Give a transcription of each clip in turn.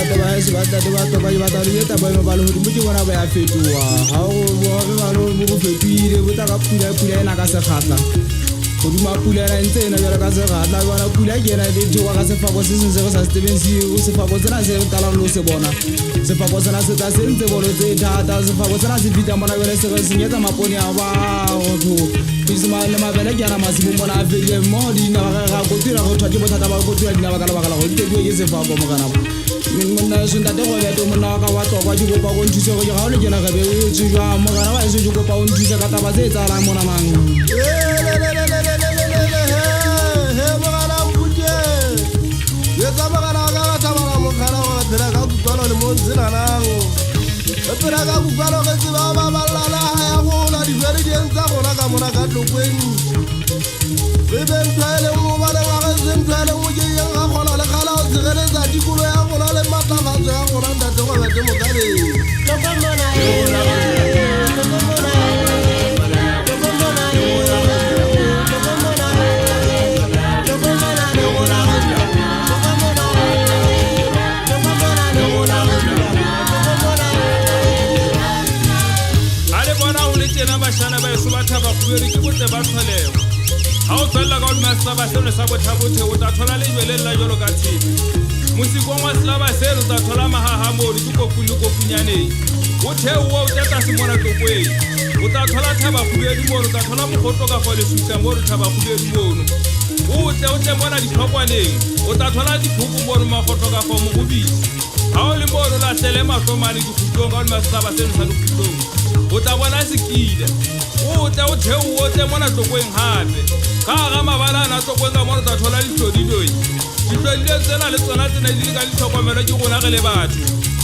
ntate ba se ba tate ba toka ba tla le taba no ba le mo ke bona ba ya fetoa ha o ba no mo fetile bo ta ka pula ena ka se khatla go duma pula ena ntse ena jara ka se khatla bona pula ke ena le jowa ka se fako se se sa Stevensi o se fako tsena se tala lo se bona se fako tsena se ta se ntse bolo tse thata se fako tsena se fita mona bele se se nyetsa maponi a ba go tho isma le mabele ke ana masibo mona a fele mo di na ga go tira go thwa ke bothata ba go tira di na ba ka go ke ke se fako mo kana monna se ntate go ya to monna ka wa tokwa di go pa go ntse go ga o le kena ga be o tse jwa mo kana ba se go pa o ntse ka taba tse tsa la mona mang Espera ka kupalo ke tseba ba balala ya gona di veri di ntsa gona ka mona ka tlokwen be ben tlale mo ba le ga se tlale mo ke yang ga gona le khala o tsere tsa dikulo ya gona le matla ya gona ntate go bete mo kale bashana ba eso ba thaba khubere ke botse ba tlholego ha o tswela ka master ba seno sa bothabothe o tla thola le jwelella jolo ka thibi musiko wa slaba seno tla thola mahaha mo di kopulu kopunyaneng o theo o tata se mona tokwe o tla thola thaba khubere mo o tla thola mogotlo ka go le suta mo re thaba khubere mono o tle mona diphokwaneng o tla thola diphuku mo re magotlo ka go mo go bitse ha o le mo re la tlele mahlomane di khutlong ka master ba seno sa dikhutlong o tla bona sekile o tla o theo o tse mona tlokweng hape ka ga mabala na tlokweng ka mona tla thola ditlodi doi ditlodi tsena le tsona tsena di ka ditlhokomelo ke gona ge le batho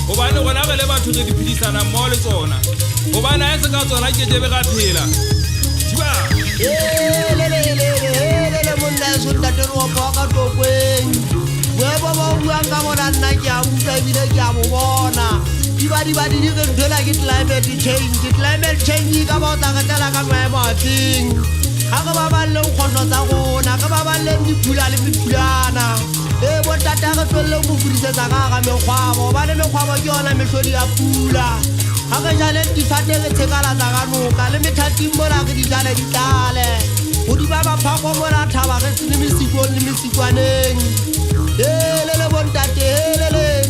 gobane gona ge le batho re di phedisana mmogo le tsona gobane a se ka tsona ke jebe ga phela diba le monna eso ntate wa ka tlokweng we ba buang ka bona nna ke a utlwa ebile ke a mo bona di ke nthola ke climate change ka ba tla ka ka maemo a ting ga ka ba balle nkgono tsa gona ka ba balle dipula le mepulana bo tata ga tswelle mo furisetsa ka ga mekgwabo ba le mekgwabo ke yona mehlodi ya pula ga ka jale difate re tshekala tsa ka noka le methating mola ke dijale di tlale go di ba phako mola thaba re tsene mesikong le mesikwaneng le bontate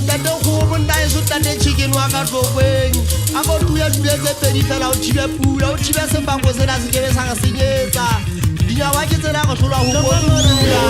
ntate go bonna eso tate chicken wa ka tlokweng a go tuya tse pedi fela o thibe pula o thibe sefako se la se ke sa ga senyetsa dinyawa ke tsena go tlhola go go pula